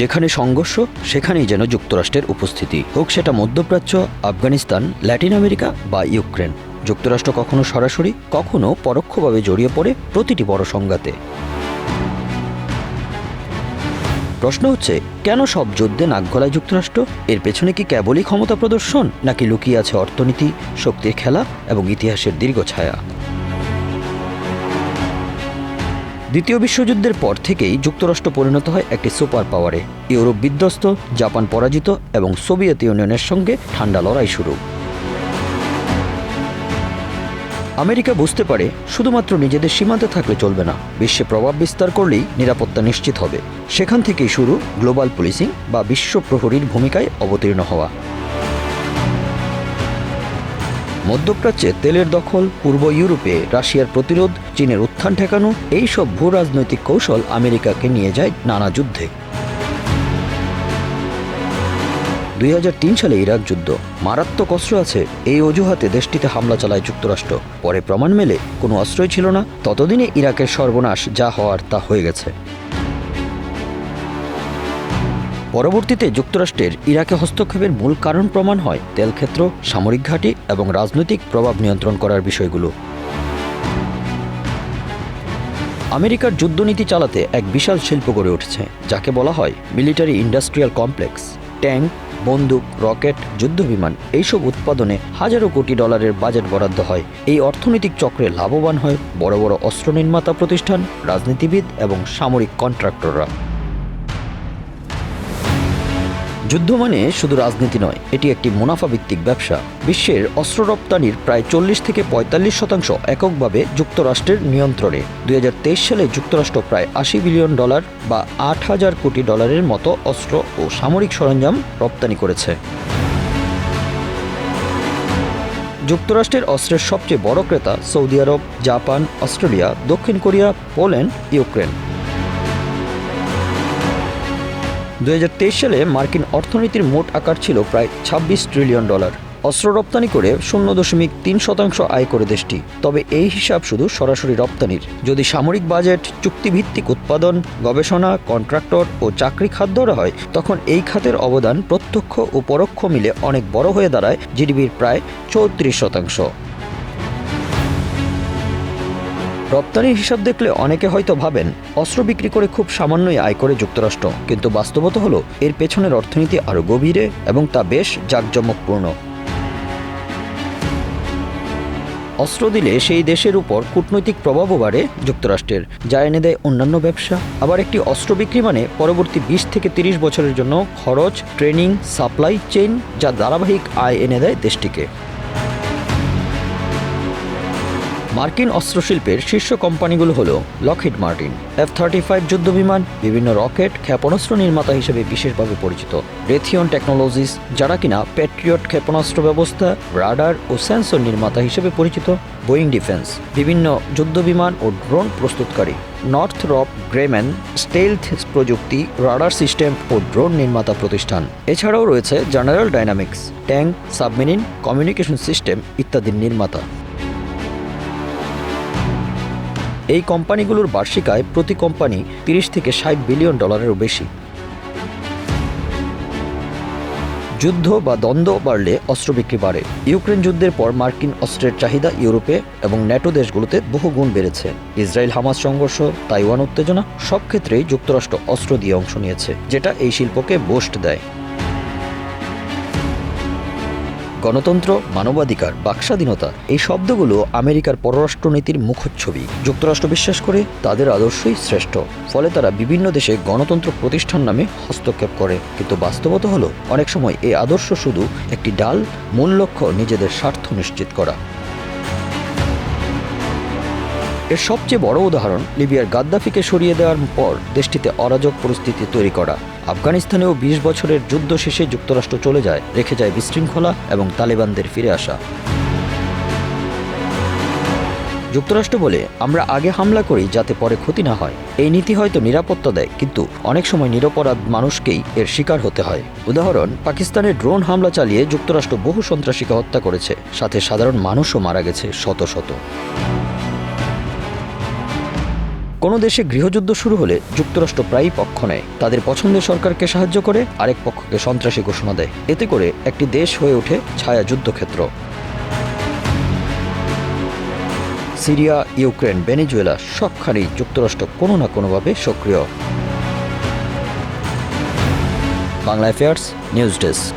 যেখানে সংঘর্ষ সেখানেই যেন যুক্তরাষ্ট্রের উপস্থিতি, হোক সেটা মধ্যপ্রাচ্য, আফগানিস্তান, ল্যাটিন আমেরিকা বা ইউক্রেন। যুক্তরাষ্ট্র কখনো সরাসরি, কখনো পরোক্ষভাবে জড়িয়ে পড়ে প্রতিটি বড় সংঘাতে। প্রশ্ন হচ্ছে, কেন সব যুদ্ধে নাক গলায় যুক্তরাষ্ট্র? এর পেছনে কি কেবলই ক্ষমতা প্রদর্শন, নাকি লুকিয়ে আছে অর্থনীতি, শক্তির খেলা এবং ইতিহাসের দীর্ঘ ছায়া? দ্বিতীয় বিশ্বযুদ্ধের পর থেকেই যুক্তরাষ্ট্র পরিণত হয় একটি সুপার পাওয়ারে। ইউরোপ বিধ্বস্ত, জাপান পরাজিত এবং সোভিয়েত ইউনিয়নের সঙ্গে ঠান্ডা লড়াই শুরু। আমেরিকা বুঝতে পারে শুধুমাত্র নিজেদের সীমান্তে থাকলে চলবে না, বিশ্বে প্রভাব বিস্তার করলেই নিরাপত্তা নিশ্চিত হবে। সেখান থেকেই শুরু গ্লোবাল পুলিশিং বা বিশ্ব প্রহরীর ভূমিকায় অবতীর্ণ হওয়া। মধ্যপ্রাচ্যে তেলের দখল, পূর্ব ইউরোপে রাশিয়ার প্রতিরোধ, চীনের উত্থান ঠেকানো, এইসব ভূ রাজনৈতিক কৌশল আমেরিকাকে নিয়ে যায় নানা যুদ্ধে। 2003 সালে ইরাক যুদ্ধ। মারাত্মক অস্ত্র আছে, এই অজুহাতে দেশটিতে হামলা চালায় যুক্তরাষ্ট্র। পরে প্রমাণ মেলে কোনো অস্ত্রই ছিল না। ততদিনে ইরাকের সর্বনাশ যা হওয়ার তা হয়ে গেছে। পরবর্তীতে যুক্তরাষ্ট্রের ইরাকে হস্তক্ষেপের মূল কারণ প্রমাণ হয় তেলক্ষেত্র, সামরিক ঘাঁটি এবং রাজনৈতিক প্রভাব নিয়ন্ত্রণ করার বিষয়গুলো। আমেরিকার যুদ্ধনীতি চালাতে এক বিশাল শিল্প গড়ে উঠেছে, যাকে বলা হয় মিলিটারি ইন্ডাস্ট্রিয়াল কমপ্লেক্স। ট্যাঙ্ক, বন্দুক, রকেট, যুদ্ধবিমান এইসব উৎপাদনে হাজারো কোটি ডলারের বাজেট বরাদ্দ হয়। এই অর্থনৈতিক চক্রে লাভবান হয় বড় বড় অস্ত্র নির্মাতা প্রতিষ্ঠান, রাজনীতিবিদ এবং সামরিক কন্ট্রাক্টররা। যুদ্ধ মানে শুধু রাজনীতি নয়, এটি একটি মুনাফাভিত্তিক ব্যবসা। বিশ্বের অস্ত্র রপ্তানির প্রায় 40-45% এককভাবে যুক্তরাষ্ট্রের নিয়ন্ত্রণে। 2023 সালে যুক্তরাষ্ট্র প্রায় $80 বিলিয়ন বা 8,000 কোটি ডলারের মতো অস্ত্র ও সামরিক সরঞ্জাম রপ্তানি করেছে। যুক্তরাষ্ট্রের অস্ত্রের সবচেয়ে বড় ক্রেতা সৌদি আরব, জাপান, অস্ট্রেলিয়া, দক্ষিণ কোরিয়া, পোল্যান্ড, ইউক্রেন। 2023 সালে মার্কিন অর্থনীতির মোট আকার ছিল প্রায় $26 ট্রিলিয়ন। অস্ত্র রপ্তানি করে 0.3% আয় করে দেশটি। তবে এই হিসাব শুধু সরাসরি রপ্তানির। যদি সামরিক বাজেট, চুক্তিভিত্তিক উৎপাদন, গবেষণা, কন্ট্রাক্টর ও চাকরি খাত ধরা হয়, তখন এই খাতের অবদান প্রত্যক্ষ ও পরোক্ষ মিলে অনেক বড় হয়ে দাঁড়ায় জিডিপির প্রায় 34%। রপ্তানির হিসাব দেখলে অনেকে হয়তো ভাবেন অস্ত্র বিক্রি করে খুব সামান্যই আয় করে যুক্তরাষ্ট্র, কিন্তু বাস্তবতা হলো এর পেছনের অর্থনীতি আরও গভীরে এবং তা বেশ জাঁকজমকপূর্ণ। অস্ত্র দিলে সেই দেশের উপর কূটনৈতিক প্রভাবও বাড়ে যুক্তরাষ্ট্রের, যা এনে দেয় অন্যান্য ব্যবসা। আবার একটি অস্ত্র বিক্রি মানে পরবর্তী 20 থেকে 30 বছরের জন্য খরচ, ট্রেনিং, সাপ্লাই চেইন, যা ধারাবাহিক আয় এনে দেয় দেশটিকে। মার্কিন অস্ত্রশিল্পের শীর্ষ কোম্পানিগুলো হলো লকহিড মার্টিন, F-35 যুদ্ধবিমান, বিভিন্ন রকেট, ক্ষেপণাস্ত্র নির্মাতা হিসেবে বিশেষভাবে পরিচিত রেথিয়ন টেকনোলজিস, যারা কিনা প্যাট্রিয়ট ক্ষেপণাস্ত্র ব্যবস্থা, রাডার ও সেন্সর নির্মাতা হিসেবে পরিচিত বোয়িং ডিফেন্স, বিভিন্ন যুদ্ধবিমান ও ড্রোন প্রস্তুতকারী নর্থরপ গ্রেম্যান, স্টেলথ প্রযুক্তি, রাডার সিস্টেম ও ড্রোন নির্মাতা প্রতিষ্ঠান। এছাড়াও রয়েছে general dynamics, tank, submarine, communication system ইত্যাদির নির্মাতা। এই কোম্পানিগুলোর বার্ষিক আয় প্রতি কোম্পানি $30 থেকে $60 বিলিয়ন বেশি। যুদ্ধ বা দ্বন্দ্ব বাড়লে অস্ত্র বিক্রি বাড়ে। ইউক্রেন যুদ্ধের পর মার্কিন অস্ত্রের চাহিদা ইউরোপে এবং ন্যাটো দেশগুলোতে বহুগুণ বেড়েছে। ইসরায়েল হামাস সংঘর্ষ, তাইওয়ান উত্তেজনা, সব ক্ষেত্রেই যুক্তরাষ্ট্র অস্ত্র দিয়ে অংশ নিয়েছে, যেটা এই শিল্পকে বুস্ট দেয়। গণতন্ত্র, মানবাধিকার, বাকস্বাধীনতা এই শব্দগুলো আমেরিকার পররাষ্ট্রনীতির মুখচ্ছবি। যুক্তরাষ্ট্র বিশ্বাস করে তাদের আদর্শই শ্রেষ্ঠ, ফলে তারা বিভিন্ন দেশে গণতন্ত্র প্রতিষ্ঠান নামে হস্তক্ষেপ করে। কিন্তু বাস্তবতা হলো অনেক সময় এই আদর্শ শুধু একটি ডাল, মূল লক্ষ্য নিজেদের স্বার্থ নিশ্চিত করা। এর সবচেয়ে বড় উদাহরণ লিবিয়ার গাদ্দাফিকে সরিয়ে দেওয়ার পর দেশটিতে অরাজক পরিস্থিতি তৈরি করা। আফগানিস্তানেও 20 বছরের যুদ্ধ শেষে যুক্তরাষ্ট্র চলে যায়, রেখে যায় বিশৃঙ্খলা এবং তালেবানদের ফিরে আসা। যুক্তরাষ্ট্র বলে, আমরা আগে হামলা করি যাতে পরে ক্ষতি না হয়। এই নীতি হয়তো নিরাপত্তা দেয়, কিন্তু অনেক সময় নিরপরাধ মানুষকেই এর শিকার হতে হয়। উদাহরণ, পাকিস্তানের ড্রোন হামলা চালিয়ে যুক্তরাষ্ট্র বহু সন্ত্রাসীকে হত্যা করেছে, সাথে সাধারণ মানুষও মারা গেছে শত শত। কোনো দেশে গৃহযুদ্ধ শুরু হলে যুক্তরাষ্ট্র প্রায়ই পক্ষ নেয়, তাদের পছন্দের সরকারকে সাহায্য করে আরেক পক্ষকে সন্ত্রাসী ঘোষণা দেয়। এতে করে একটি দেশ হয়ে ওঠে ছায়া যুদ্ধক্ষেত্র। সিরিয়া, ইউক্রেন, ভেনেজুয়েলা সবখানেই যুক্তরাষ্ট্র কোনো না কোনোভাবে সক্রিয়। Bangla affairs news desk.